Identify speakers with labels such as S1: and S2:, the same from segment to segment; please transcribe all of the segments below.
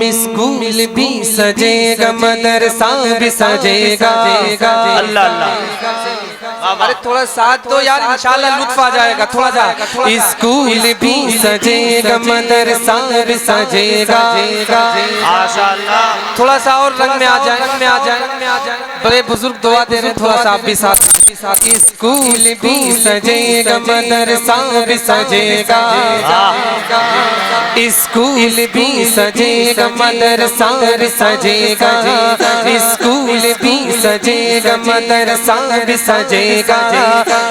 S1: School بھی سجے گا مدرسہ بھی سجے گا
S2: اللہ اللہ
S1: ارے تھوڑا ساتھ دو یار انشاءاللہ لطف آ جائے گا تھوڑا سا اسکول بھی سجے گا مدرسہ بھی سجے گا
S2: ماشاءاللہ
S1: تھوڑا سا اور رنگ میں آ جائیں بڑے بزرگ دعا دے رہے ہیں تھوڑا سا آپ بھی ساتھ اسکول بھی سجے گا مدرسہ بھی سجے گا اسکول بھی سجے گا مدرسہ بھی سجے گا اسکول بھی سجے گا مدرسہ بھی سجے گا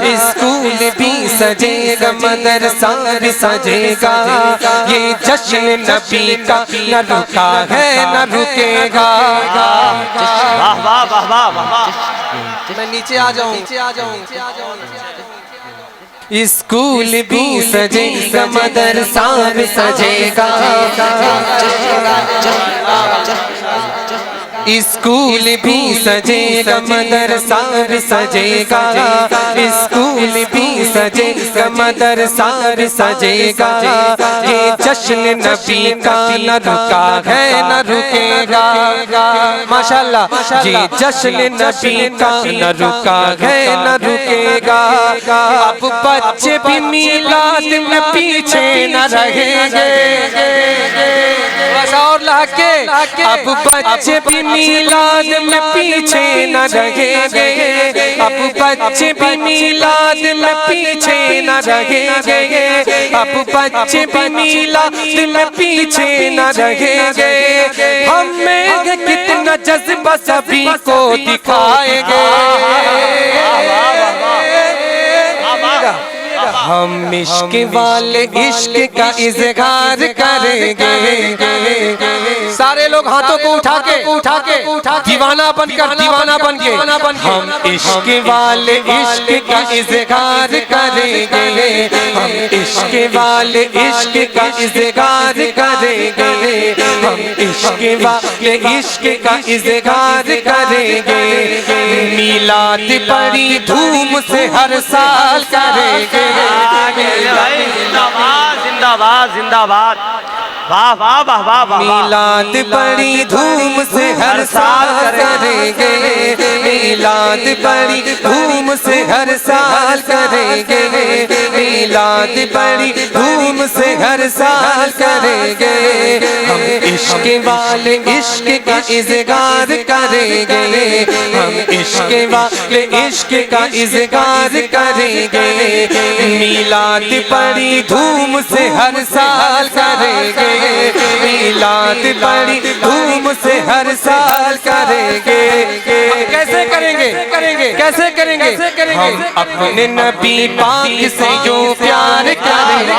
S1: اسکول بھی سجے گا مدرسہ بھی سجے گا یہ جشن نبی کا نہ رکا ہے نہ رکے گا
S2: واہ واہ واہ واہ واہ
S1: میں نیچے آ جاؤں اسکول بھی سجے گا مدرسہ بھی سجے گا اسکول بھی سجے گا مدرسہ بھی سجے گا اسکول بھی سجے گا مدرسہ بھی سجے گا یہ جشن نبی کا نہ رکا ہے نہ رکے گا ماشاءاللہ یہ جشن نبی کا نہ رکا ہے نہ رکے گا اب بچے بھی میلاد میں پیچھے نہ رہیں گے اور لہکے اب بچے بھی میلاد میں پیچھے نہ رہیں گے اب بچے بھی میلاد میں پیچھے نہ رہیں گے اب بچے بھی میلاد میں پیچھے نہ رہیں گے ہم میں کتنا جذبہ سبھی کو دکھائیں گے ہم عشق والے عشق کا اظہار کریں گے سارے لوگ ہاتھوں کو اٹھا کے دیوانہ بن کے ہم عشق والے عشق کا اظہار کریں گے ہم عشق والے عشق کا اظہار کریں گے ہم عشق والے عشق کا اظہار کریں گے میلاد بڑی دھوم سے ہر سال کریں گے
S2: زندہ باد زندہ باد واہ واہ واہ واہ واہ
S1: میلاد بڑی دھوم سے ہر سال کریں گے میلاد بڑی دھوم سے ہر سال کریں گے میلاد بڑی دھوم سے ہر سال کریں گے ہم عشق والے عشق کا اظہار کریں گے ہم عشق والے عشق کا اظہار کریں گے میلاد بڑی دھوم سے ہر سال کریں گے میلاد بڑی دھوم سے ہر سال کریں گے کیسے کریں گے ہم اپنے نبی پاک سے جو پیار کریں گے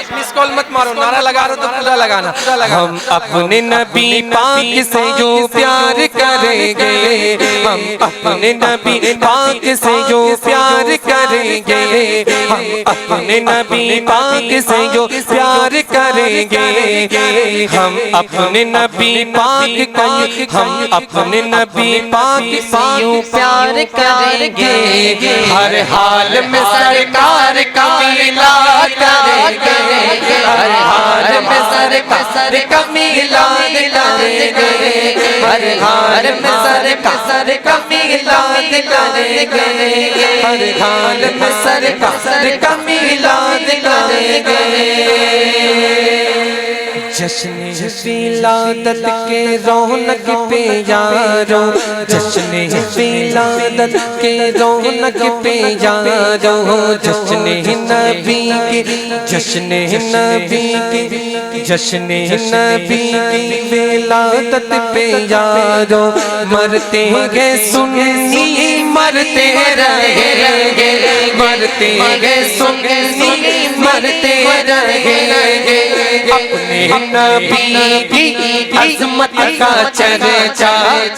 S1: مس کال مت مارو نعرہ لگا رہا تو پورا لگانا ہم اپنے نبی پاک سے جو پیار کریں گے ہم اپنے نبی پاک سے جو پیار کریں گے ہم اپنے نبی پاک سے جو پیار کریں گے ہم اپنے نبی پاک کا ہم اپنے نبی پاک سے یوں پیار کریں گے ہر حال میں سرکار کا میلاد کریں گے ہر حال میں سرکار کا میلاد کریں گے ہر حال میں سرکار کا میلاد کریں گے ہر حال میں سرکار کا میلاد کریں گے جشن ولادت کے رونق پہ یارو جشن ولادت کے رونق پہ یارو جشن نبی کی جشن نبی کی جشن نبی کی ولادت پہ یارو مرتے گئے سنی مرتے رہیں گے مرتے گئے سنی مرتے رہیں گے اپنے نبی کی عظمت کا چرچا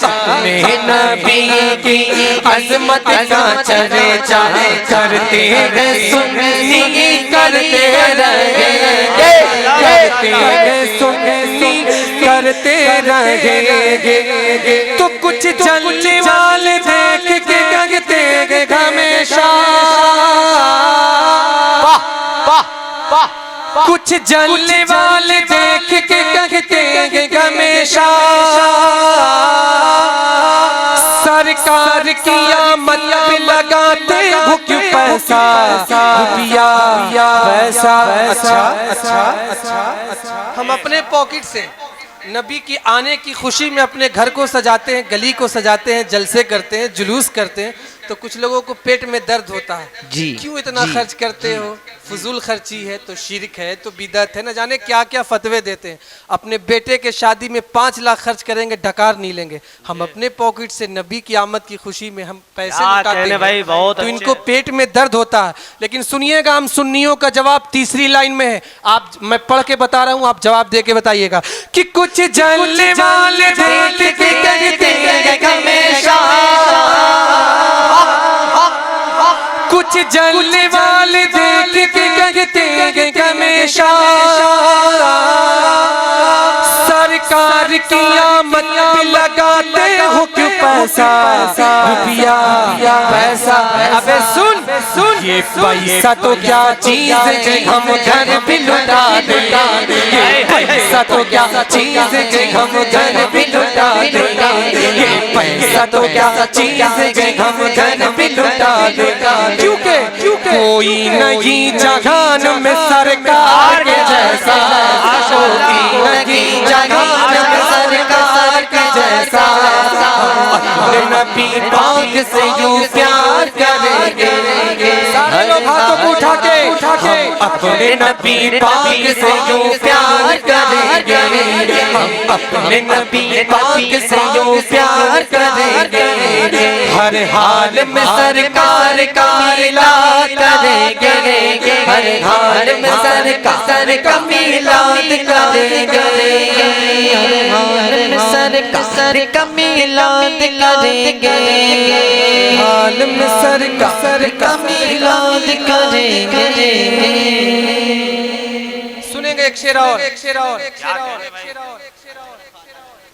S1: اپنے نبی کی عظمت کا چرچا کرتے ہیں سنی کرتے رہیں گے کرتے ہیں سنی کرتے رہیں گے تو کچھ چلنے والے دیکھ کے گنگتے گے ہمیشہ کچھ جلنے والے دیکھ کے کہتے ہیں ہمیشہ سرکار کی آمد پہ لگاتے ہو کیوں پیسہ روپیہ پیسہ اچھا ہم اپنے پاکٹ سے نبی کی آنے کی خوشی میں اپنے گھر کو سجاتے ہیں، گلی کو سجاتے ہیں، جلسے کرتے ہیں، جلوس کرتے ہیں، تو کچھ لوگوں کو پیٹ میں درد ہوتا ہے
S2: جی
S1: کیوں اتنا خرچ کرتے ہو؟ فضول خرچی ہے تو شرک ہے تو بدعت ہے، نہ جانے کیا کیا فتوے دیتے ہیں۔ اپنے بیٹے کے شادی میں 5 لاکھ خرچ کریں گے، ڈکار نہیں لیں گے۔ ہم اپنے پاکٹ سے نبی کی آمد کی خوشی میں ہم پیسے لٹاتے ہیں تو ان کو پیٹ میں درد ہوتا ہے۔ لیکن سنیے گا، ہم سنیوں کا جواب تیسری لائن میں ہے، میں پڑھ کے بتا رہا ہوں، آپ جواب دے کے بتائیے گا کہ کچھ جلنے والے دیکھ کے کہتے ہیں ہمیشہ کچھ جلنے والے دیکھ کے کہتے ہیں ہمیشہ سرکار کی آمد پہ لگاتے ہو کیوں پیسہ روپیہ پیسہ۔ ابے سن یہ پیسہ تو کیا چیز ہے ہم گھر بھی لٹا دیں، یہ پیسہ تو کیا چیز ہے ہم گھر بھی لٹا دیں، یہ پیسہ تو کیا چیز ہے ہم گھر بھی لٹا دیں، کیونکہ کوئی نہیں جہان میں سرکار کے جیسا، کوئی نہیں جہان میں سرکار کے جیسا، اپنے نبی پاک سے یوں پیار کریں گے، سارے لوگ ہاتھوں کو اٹھا کے ہم اپنے نبی پاک سے یوں پیار کریں گے، ہم اپنے نبی پاک سے یوں پیار کریں گے، ہر حال میں سرکار کا میلاد کریں گے، ہر حال میں سرکار کا میلاد کریں گے، ہر حال میں سرکار کا میلاد کریں گے، حال میں سرکار کا میلاد کریں گے۔ سنیں گے ایک شعر اور،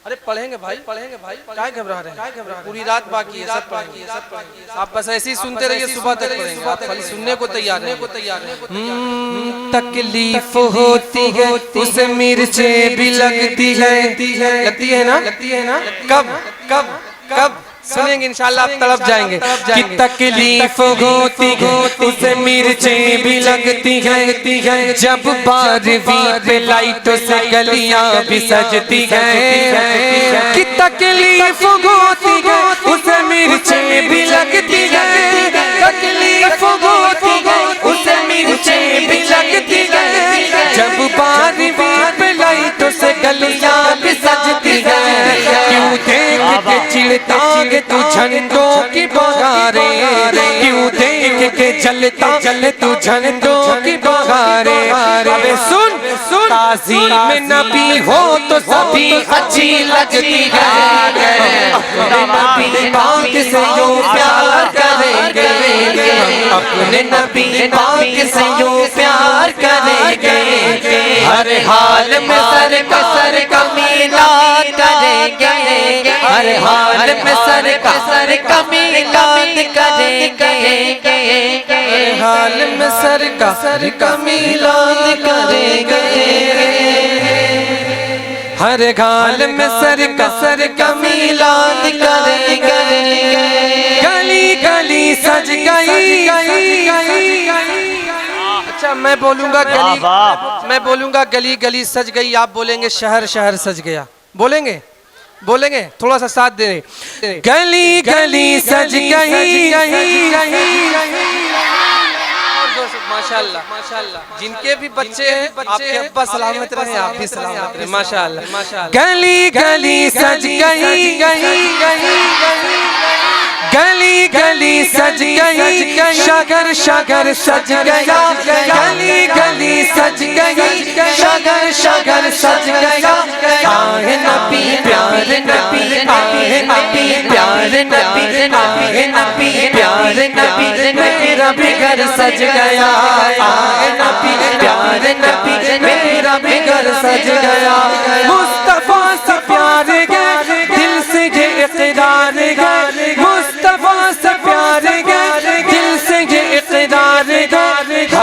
S1: ارے پڑھیں گے بھائی کیا گھبرا رہے ہیں؟ پوری رات باقی ہے، سب پڑھیں گے، آپ بس ایسے ہی سنتے رہیے، صبح تک پڑھیں گے، آپ خالی سننے کو تیار ہیں۔ تکلیف ہوتی ہے اسے مرچیں بھی لگتی ہے نا، کب سنیں گے انشاءاللہ آپ تڑپ جائیں گے کہ تکلیف ہوتی ہے اسے مرچیں بھی لگتی ہیں، جب بارہویں پہ لائٹوں سے گلیاں بھی سجتی ہیں، کہ تکلیف ہوتی ہے اسے مرچیں بھی لگتی ہیں، تکلیف ہوتی ہے اسے مرچیں بھی لگتی ہیں، جب بارہویں پہ لائٹوں سے گلیاں بھی سجتی ہیں، کیوں دیکھ کے چڑھتا کہ تو جھنڈوں کی بہاریں، کیوں دیکھ کے جلتا تو جھنڈوں کی بہاریں، ابے سن تعظیم نبی ہو تو سبھی اچھی لگتی ہے، اپنے نبی پاک سے یوں پیار کریں گے، اپنے نبی پاک سے یوں پیار کریں گے، ہر حال میں سر کا میلاد کریں گے، ہر حال میں سر کا میلاد کریں گے، ہر حال میں سر کا میلاد کریں گے، ہر حال میں سر کا میلاد کریں گے، گلی گلی سج گئی، اچھا میں بولوں گا گلی گلی سج گئی، آپ بولیں گے شہر شہر سج گیا، بولیں گے تھوڑا سا ساتھ دیں، گلی گلی سج گئی، ماشاءاللہ جن کے بھی بچے ہیں آپ کے ابا سلامت رہیں، آپ بھی سلامت رہیں، ماشاءاللہ، گلی گلی سج گئی، گلی گلی سج گئی، شگر شگر سج گیا، گلی گلی سج گئی، شگر شگر سج گیا، آہ نبی پیار نبی، آہ نبی پیار نبی، آہ نبی پیار نبی، میرا بھی گھر سج گیا، آہ نبی پیار نبی، میرا بھی گھر سج گیا، مصطفیٰ سے پیار گئے دل سے یہ اقرار گئے، مصطفیٰ سے پیار گئے دل سے یہ اقرار گئے،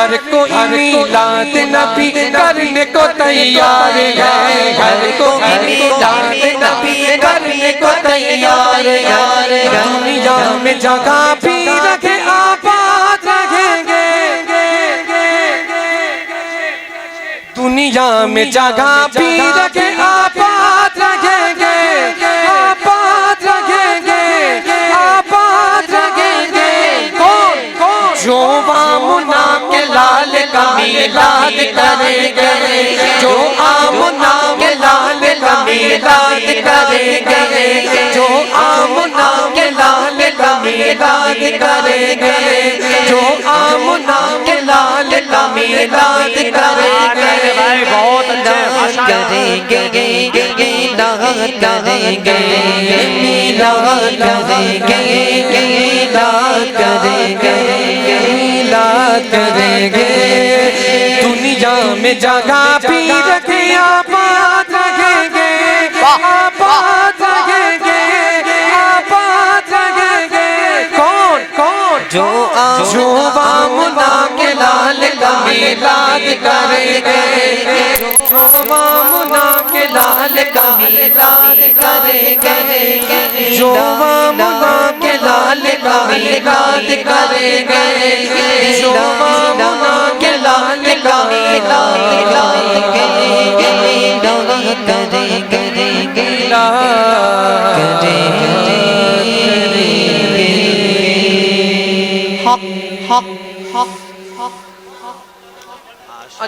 S1: ہر کوئی میلاد نبی کرنے کو تیار ہے، ہر کوئی میلاد نبی کرنے کو تیار ہے، دنیا میں جگہ بھی رکھے آباد رہیں گے، دنیا میں جگہ بھی رکھے آباد رہیں گے، آباد رہیں گے، آباد رہیں گے، کون جو آمنہ کے لال کا میلاد کریں گے، جو آمنہ کے لال کا میلاد کریں گے، جو آمنہ کے لال کا میلاد کریں گے، جو آمنہ کے لال کا میلاد کریں گے،
S2: بھائی بہت اچھے
S1: کریں گے، میلاد کریں گے، میلاد کریں گے، میلاد کریں گے، میلاد کریں گے، دنیا میں جگہ بھی رکھے آباد رہیں گے، آباد رہیں گے، آباد رہیں گے، کون جو آمنہ کے لال کا میلاد کریں گے، جو آمنہ کے لال کا میلاد کریں گے، جو آمنہ کے لال کا میلاد کریں گے، جو آمنہ کے لال کا میلاد کریں گے، میلاد کریں گے، میلاد کریں گے، حق حق حق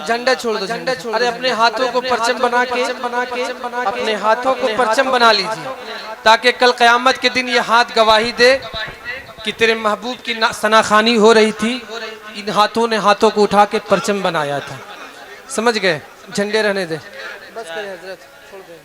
S1: جھنڈا چھوڑ دو، جھنڈا چھوڑ دو، ارے اپنے ہاتھوں کو پرچم بنا کے اپنے ہاتھوں کو پرچم بنا لیجئے تاکہ کل قیامت کے دن یہ ہاتھ گواہی دے کہ تیرے محبوب کی ثناخوانی ہو رہی تھی، ان ہاتھوں نے ہاتھوں کو اٹھا کے پرچم بنایا تھا، سمجھ گئے؟ جھنڈے رہنے دے، بس کریں حضرت، چھوڑ دیں۔